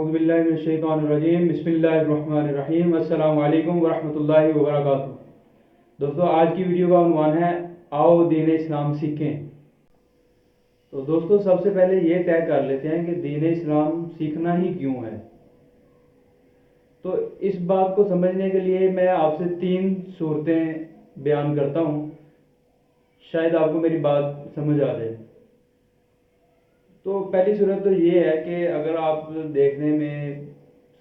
اعوذ باللہ من الشیطان الرجیم بسم اللہ الرحمن الرحیم السلام علیکم ورحمۃ اللہ وبرکاتہ۔ دوستو، آج کی ویڈیو کا عنوان ہے آؤ دین اسلام سیکھیں۔ تو دوستو، سب سے پہلے یہ طے کر لیتے ہیں کہ دین اسلام سیکھنا ہی کیوں ہے۔ تو اس بات کو سمجھنے کے لیے میں آپ سے 3 صورتیں بیان کرتا ہوں، شاید آپ کو میری بات سمجھ آ جائے۔ تو پہلی صورت تو یہ ہے کہ اگر آپ دیکھنے میں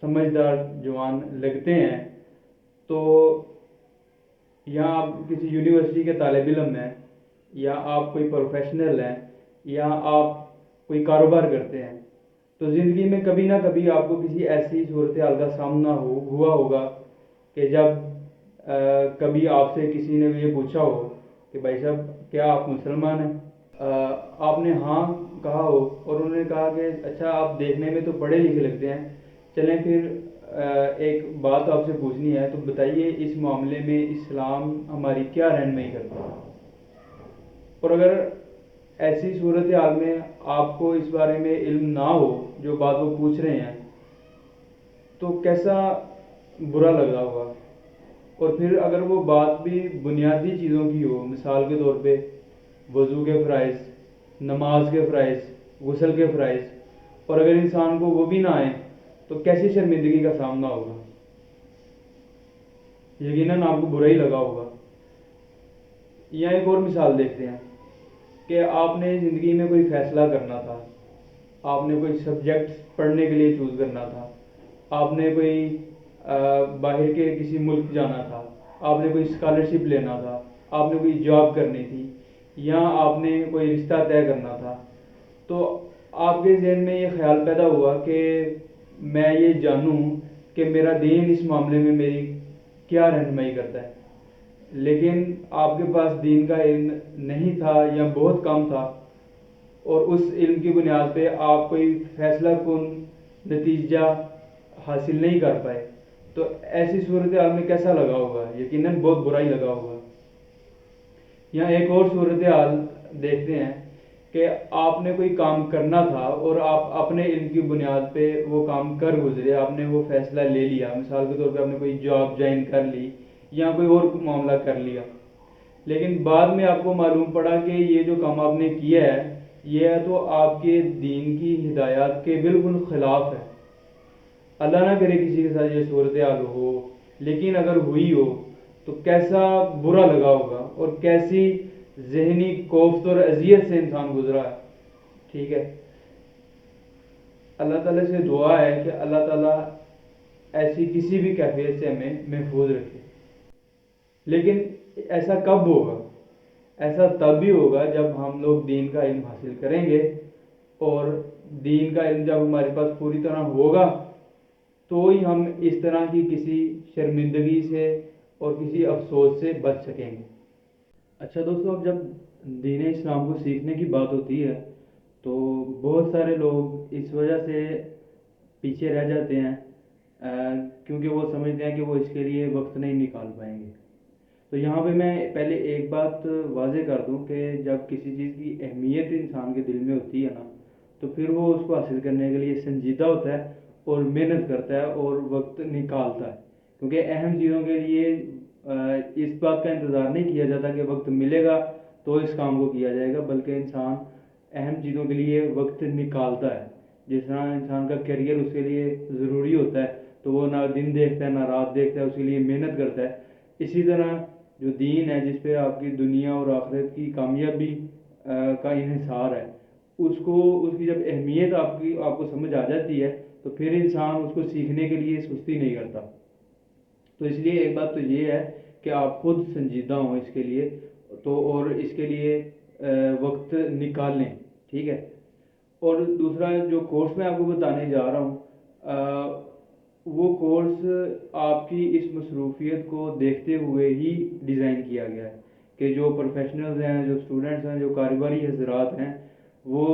سمجھدار جوان لگتے ہیں تو یا آپ کسی یونیورسٹی کے طالب علم ہیں، یا آپ کوئی پروفیشنل ہیں، یا آپ کوئی کاروبار کرتے ہیں، تو زندگی میں کبھی نہ کبھی آپ کو کسی ایسی صورتحال کا سامنا ہوا ہوگا کہ جب کبھی آپ سے کسی نے یہ پوچھا ہو کہ بھائی صاحب کیا آپ مسلمان ہیں؟ آپ نے ہاں کہا ہو اور انہوں نے کہا کہ اچھا آپ دیکھنے میں تو پڑھے لکھے لگتے ہیں، چلیں پھر ایک بات آپ سے پوچھنی ہے، تو بتائیے اس معاملے میں اسلام ہماری کیا رہنمائی کرتا ہے؟ اور اگر ایسی صورتحال میں آپ کو اس بارے میں علم نہ ہو جو بات وہ پوچھ رہے ہیں تو کیسا برا لگ رہا ہوگا۔ اور پھر اگر وہ بات بھی بنیادی چیزوں کی ہو، مثال کے طور پہ وضو کے فرائض، نماز کے فرائض، غسل کے فرائض، اور اگر انسان کو وہ بھی نہ آئے تو کیسی شرمندگی کا سامنا ہوگا، یقیناً آپ کو برا ہی لگا ہوگا۔ یا ایک اور مثال دیکھتے ہیں کہ آپ نے زندگی میں کوئی فیصلہ کرنا تھا، آپ نے کوئی سبجیکٹ پڑھنے کے لیے چوز کرنا تھا، آپ نے کوئی باہر کے کسی ملک جانا تھا، آپ نے کوئی اسکالرشپ لینا تھا، آپ نے کوئی جاب کرنی تھی، یا آپ نے کوئی رشتہ طے کرنا تھا، تو آپ کے ذہن میں یہ خیال پیدا ہوا کہ میں یہ جانوں کہ میرا دین اس معاملے میں میری کیا رہنمائی کرتا ہے، لیکن آپ کے پاس دین کا علم نہیں تھا یا بہت کم تھا، اور اس علم کی بنیاد پہ آپ کوئی فیصلہ کن نتیجہ حاصل نہیں کر پائے، تو ایسی صورتحال میں کیسا لگا ہوگا؟ یقیناً بہت برا ہی لگا ہوگا۔ یا ایک اور صورتحال دیکھتے ہیں کہ آپ نے کوئی کام کرنا تھا اور آپ اپنے علم کی بنیاد پہ وہ کام کر گزرے، آپ نے وہ فیصلہ لے لیا، مثال کے طور پہ آپ نے کوئی جاب جوائن کر لی یا کوئی اور معاملہ کر لیا، لیکن بعد میں آپ کو معلوم پڑا کہ یہ جو کام آپ نے کیا ہے یہ تو آپ کے دین کی ہدایات کے بالکل خلاف ہے۔ اللہ نہ کرے کسی کے ساتھ یہ صورتحال ہو، لیکن اگر ہوئی ہو تو کیسا برا لگا ہوگا اور کیسی ذہنی کوفت اور اذیت سے انسان گزرا ہے۔ ٹھیک ہے، اللہ تعالیٰ سے دعا ہے کہ اللہ تعالیٰ ایسی کسی بھی کیفیت سے ہمیں محفوظ رکھے۔ لیکن ایسا کب ہوگا؟ ایسا تب بھی ہوگا جب ہم لوگ دین کا علم حاصل کریں گے، اور دین کا علم جب ہمارے پاس پوری طرح ہوگا تو ہی ہم اس طرح کی کسی شرمندگی سے اور کسی افسوس سے بچ سکیں گے۔ اچھا دوستو، اب جب دین اسلام کو سیکھنے کی بات ہوتی ہے تو بہت سارے لوگ اس وجہ سے پیچھے رہ جاتے ہیں کیونکہ وہ سمجھتے ہیں کہ وہ اس کے لیے وقت نہیں نکال پائیں گے۔ تو یہاں پہ میں پہلے ایک بات واضح کر دوں کہ جب کسی چیز کی اہمیت انسان کے دل میں ہوتی ہے نا، تو پھر وہ اس کو حاصل کرنے کے لیے سنجیدہ ہوتا ہے اور محنت کرتا ہے اور وقت نکالتا ہے، کیونکہ اہم چیزوں کے لیے اس بات کا انتظار نہیں کیا جاتا کہ وقت ملے گا تو اس کام کو کیا جائے گا، بلکہ انسان اہم چیزوں کے لیے وقت نکالتا ہے۔ جس طرح انسان کا کیریئر اس کے لیے ضروری ہوتا ہے تو وہ نہ دن دیکھتا ہے نہ رات دیکھتا ہے، اس کے لیے محنت کرتا ہے۔ اسی طرح جو دین ہے جس پہ آپ کی دنیا اور آخرت کی کامیابی کا انحصار ہے، اس کی جب اہمیت آپ کو سمجھ آ جاتی ہے تو پھر انسان اس کو سیکھنے کے لیے سستی نہیں کرتا۔ تو اس لیے ایک بات تو یہ ہے کہ آپ خود سنجیدہ ہوں اس کے لیے، تو اور اس کے لیے وقت نکال لیں، ٹھیک ہے۔ اور دوسرا جو کورس میں آپ کو بتانے جا رہا ہوں وہ کورس آپ کی اس مصروفیت کو دیکھتے ہوئے ہی ڈیزائن کیا گیا ہے کہ جو پروفیشنلز ہیں، جو اسٹوڈنٹس ہیں، جو کاروباری حضرات ہیں، وہ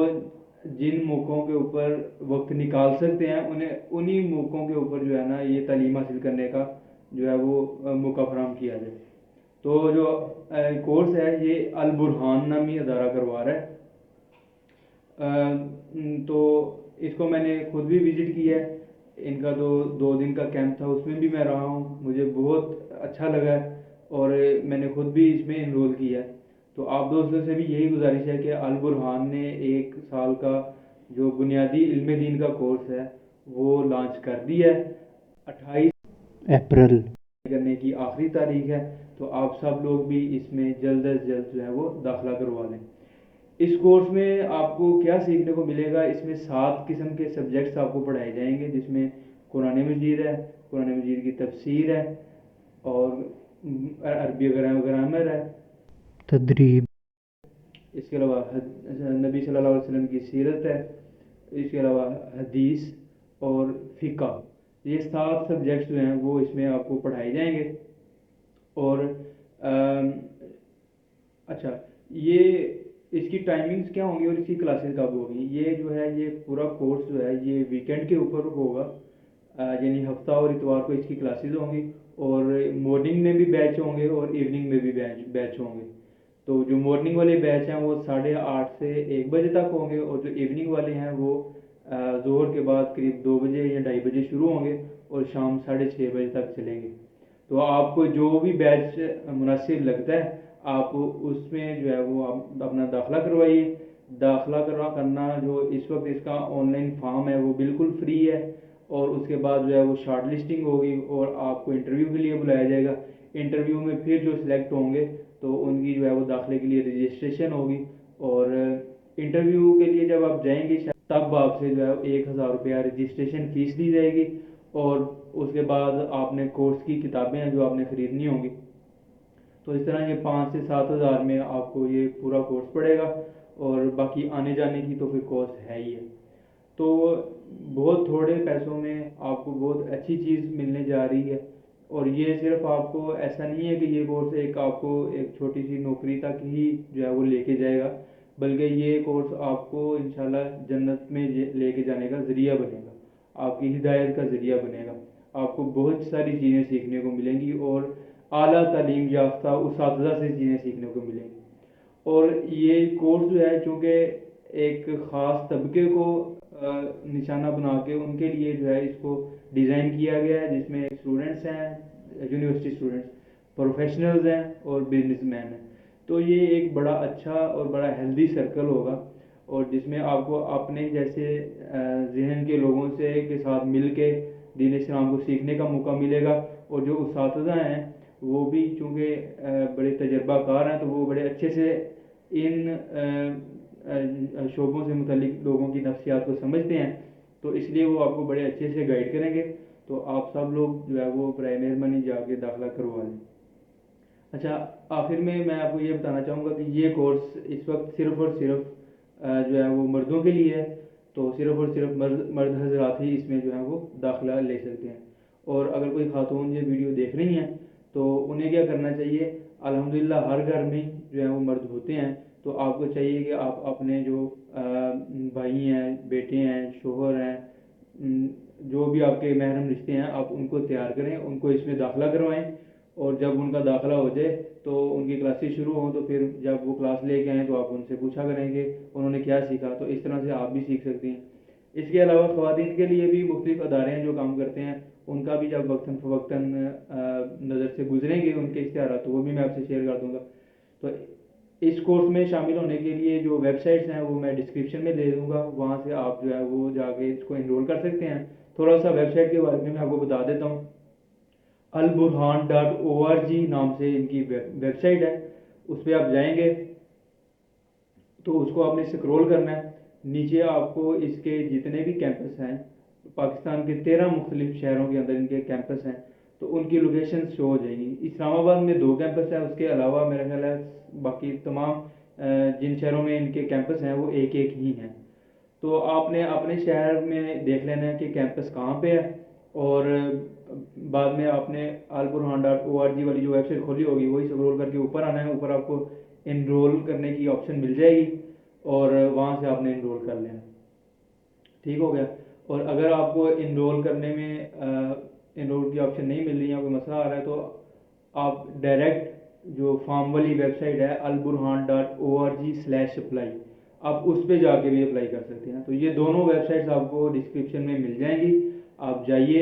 جن موقعوں کے اوپر وقت نکال سکتے ہیں انہی موقعوں کے اوپر جو ہے نا یہ تعلیم حاصل کرنے کا جو ہے وہ موقع فراہم کیا جائے۔ تو جو کورس ہے یہ البرہان نامی ادارہ کروا رہا ہے، تو اس کو میں نے خود بھی وزٹ کیا ہے، ان کا 2 دن کا کیمپ تھا، اس میں بھی میں رہا ہوں، مجھے بہت اچھا لگا ہے اور میں نے خود بھی اس میں انرول کیا ہے۔ تو آپ دوستوں سے بھی یہی گزارش ہے کہ البرہان نے 1 سال کا جو بنیادی علم دین کا کورس ہے وہ لانچ کر دیا ہے۔ 28 اپریل کرنے کی آخری تاریخ ہے، تو آپ سب لوگ بھی اس میں جلد از جلد جو ہے وہ داخلہ کروا لیں۔ اس کورس میں آپ کو کیا سیکھنے کو ملے گا؟ اس میں 7 قسم کے سبجیکٹس آپ کو پڑھائے جائیں گے، جس میں قرآن مجید ہے، قرآن مجید کی تفسیر ہے، اور عربی گرامر ہے، تدریب، اس کے علاوہ نبی صلی اللہ علیہ وسلم کی سیرت ہے، اس کے علاوہ حدیث اور فقہ۔ یہ 7 سبجیکٹس جو ہیں وہ اس میں آپ کو پڑھائے جائیں گے۔ اور اچھا، یہ اس کی ٹائمنگز کیا ہوں گی اور اس کی کلاسز کب ہوگی؟ یہ جو ہے یہ پورا کورس جو ہے یہ ویکینڈ کے اوپر ہوگا، یعنی ہفتہ اور اتوار کو اس کی کلاسز ہوں گی، اور مارننگ میں بھی بیچ ہوں گے اور ایوننگ میں بھی بیچ ہوں گے۔ تو جو مارننگ والے بیچ ہیں وہ 8:30 سے 1 بجے تک ہوں گے، اور جو ایوننگ والے ہیں وہ ظہر کے بعد قریب 2 بجے یا 2:30 بجے شروع ہوں گے اور شام 6:30 بجے تک چلیں گے۔ تو آپ کو جو بھی بیچ مناسب لگتا ہے آپ اس میں جو ہے وہ آپ اپنا داخلہ کروائیے۔ داخلہ کرنا جو اس وقت اس کا آن لائن فارم ہے وہ بالکل فری ہے، اور اس کے بعد جو ہے وہ شارٹ لسٹنگ ہوگی اور آپ کو انٹرویو کے لیے بلایا جائے گا۔ انٹرویو میں پھر جو سلیکٹ ہوں گے تو ان کی جو ہے وہ داخلے کے لیے رجسٹریشن ہوگی، اور انٹرویو کے لیے جب آپ جائیں گے تب آپ سے جو ہے 1,000 روپیہ رجسٹریشن فیس لی جائے گی، اور اس کے بعد آپ نے کورس کی کتابیں ہیں جو آپ نے خریدنی ہوں گی۔ تو اس طرح یہ 5 سے 7 ہزار میں آپ کو یہ پورا کورس پڑے گا، اور باقی آنے جانے کی تو پھر کورس ہے ہی ہے۔ تو بہت تھوڑے پیسوں میں آپ کو بہت اچھی چیز ملنے جا رہی ہے، اور یہ صرف آپ کو ایسا نہیں ہے کہ یہ کورس آپ کو ایک چھوٹی سی نوکری تک ہی جو ہے وہ لے کے جائے گا، بلکہ یہ کورس آپ کو انشاءاللہ جنت میں لے کے جانے کا ذریعہ بنے گا، آپ کی ہدایت کا ذریعہ بنے گا۔ آپ کو بہت ساری چیزیں سیکھنے کو ملیں گی، اور اعلیٰ تعلیم یافتہ اساتذہ سے چیزیں سیکھنے کو ملیں گی۔ اور یہ کورس جو ہے چونکہ ایک خاص طبقے کو نشانہ بنا کے ان کے لیے جو ہے اس کو ڈیزائن کیا گیا ہے، جس میں اسٹوڈنٹس ہیں، یونیورسٹی اسٹوڈنٹس، پروفیشنلز ہیں اور بزنس مین ہیں۔ تو یہ ایک بڑا اچھا اور بڑا ہیلدی سرکل ہوگا، اور جس میں آپ کو اپنے جیسے ذہن کے لوگوں سے کے ساتھ مل کے دین اسلام کو سیکھنے کا موقع ملے گا، اور جو اساتذہ ہیں وہ بھی چونکہ بڑے تجربہ کار ہیں تو وہ بڑے اچھے سے ان شعبوں سے متعلق لوگوں کی نفسیات کو سمجھتے ہیں، تو اس لیے وہ آپ کو بڑے اچھے سے گائیڈ کریں گے۔ تو آپ سب لوگ جو ہے وہ برائے مہربانی جا کے داخلہ کروا لیں۔ اچھا، آخر میں آپ کو یہ بتانا چاہوں گا کہ یہ کورس اس وقت صرف اور صرف جو ہے وہ مردوں کے لیے ہے، تو صرف اور صرف مرد حضرات ہی اس میں جو ہے وہ داخلہ لے سکتے ہیں۔ اور اگر کوئی خاتون یہ ویڈیو دیکھ رہی ہیں تو انہیں کیا کرنا چاہیے؟ الحمدللہ ہر گھر میں جو ہے وہ مرد ہوتے ہیں، تو آپ کو چاہیے کہ آپ اپنے جو بھائی ہیں، بیٹے ہیں، شوہر ہیں، جو بھی آپ کے محرم رشتے ہیں، آپ ان کو تیار کریں، ان کو اس میں داخلہ کروائیں، اور جب ان کا داخلہ ہو جائے تو ان کی کلاسز شروع ہوں تو پھر جب وہ کلاس لے کے آئیں تو آپ ان سے پوچھا کریں گے انہوں نے کیا سیکھا، تو اس طرح سے آپ بھی سیکھ سکتے ہیں۔ اس کے علاوہ خواتین کے لیے بھی مختلف ادارے ہیں جو کام کرتے ہیں، ان کا بھی جب وقتاً فوقتاً نظر سے گزریں گے ان کے اشتہارات تو وہ بھی میں آپ سے شیئر کر دوں گا۔ تو اس کورس میں شامل ہونے کے لیے جو ویب سائٹس ہیں وہ میں ڈسکرپشن میں دے دوں گا، وہاں سے آپ جو ہے وہ جا کے اس کو انرول کر سکتے ہیں۔ تھوڑا سا ویب سائٹ کے بارے میں آپ کو بتا دیتا ہوں۔ alburhan.org نام سے ان کی ویب سائٹ ہے، اس پہ آپ جائیں گے تو اس کو آپ نے سکرول کرنا ہے، نیچے آپ کو اس کے جتنے بھی کیمپس ہیں، پاکستان کے 13 مختلف شہروں کے اندر ان کے کیمپس ہیں، تو ان کی لوکیشن شو ہو جائیں گی۔ اسلام آباد میں 2 کیمپس ہیں، اس کے علاوہ میرا خیال ہے باقی تمام جن شہروں میں ان کے کیمپس ہیں وہ ایک ہی ہیں۔ تو آپ نے اپنے شہر میں دیکھ لینا ہے کہ کیمپس کہاں پہ ہے، اور بعد میں آپ نے alburhan.org والی جو ویب سائٹ کھولی ہوگی وہی سکرول کر کے اوپر آنا ہے، اوپر آپ کو انرول کرنے کی آپشن مل جائے گی، اور وہاں سے آپ نے انرول کر لینا۔ ٹھیک ہو گیا؟ اور اگر آپ کو انرول کرنے میں انرول کی آپشن نہیں مل رہی ہے، کوئی مسئلہ آ رہا ہے، تو آپ ڈائریکٹ جو فارم والی ویب سائٹ ہے alburhan.org/apply آپ اس پہ جا کے بھی اپلائی کر سکتے ہیں۔ تو یہ دونوں ویب سائٹس آپ کو ڈسکرپشن میں مل جائیں گی، آپ جائیے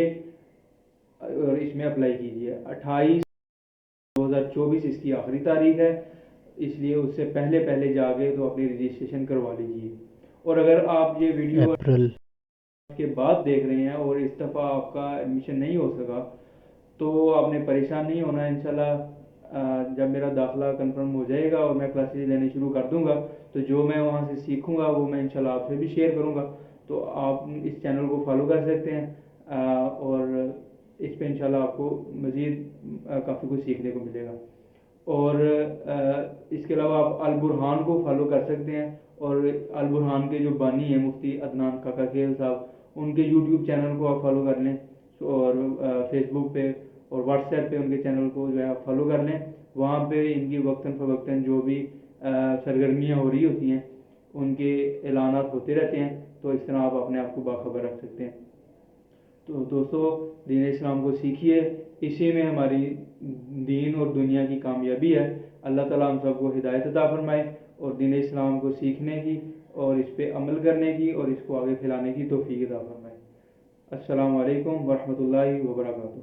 اور اس میں اپلائی کیجیے. 28/2024 اس کی آخری تاریخ ہے، اس لیے اس سے پہلے پہلے جا کے تو اپنی رجسٹریشن کروا لیجیے. اور اگر آپ یہ ویڈیو اپریل کے بعد دیکھ رہے ہیں اور اس دفعہ آپ کا ایڈمیشن نہیں ہو سکا تو آپ نے پریشان نہیں ہونا. انشاءاللہ جب میرا داخلہ کنفرم ہو جائے گا اور میں کلاسز لینے شروع کر دوں گا تو جو میں وہاں سے سیکھوں گا وہ میں انشاءاللہ آپ سے بھی شیئر کروں گا. تو آپ اس چینل کو فالو کر سکتے ہیں اور اس پہ انشاءاللہ آپ کو مزید کافی کچھ سیکھنے کو ملے گا. اور اس کے علاوہ آپ البرہان کو فالو کر سکتے ہیں، اور البرہان کے جو بانی ہیں مفتی عدنان کاکا کھیل صاحب، ان کے یوٹیوب چینل کو آپ فالو کر لیں، اور فیس بک پہ اور واٹس ایپ پہ ان کے چینل کو جو ہے آپ فالو کر لیں. وہاں پہ ان کی وقتاً فوقتاً جو بھی سرگرمیاں ہو رہی ہوتی ہیں ان کے اعلانات ہوتے رہتے ہیں، تو اس طرح آپ اپنے آپ کو باخبر رکھ سکتے ہیں. تو دوستو، دین اسلام کو سیکھیے، اسی میں ہماری دین اور دنیا کی کامیابی ہے. اللہ تعالیٰ ہم سب کو ہدایت عطا فرمائے اور دین اسلام کو سیکھنے کی اور اس پہ عمل کرنے کی اور اس کو آگے پھیلانے کی توفیق عطا فرمائے. السلام علیکم ورحمۃ اللہ وبرکاتہ.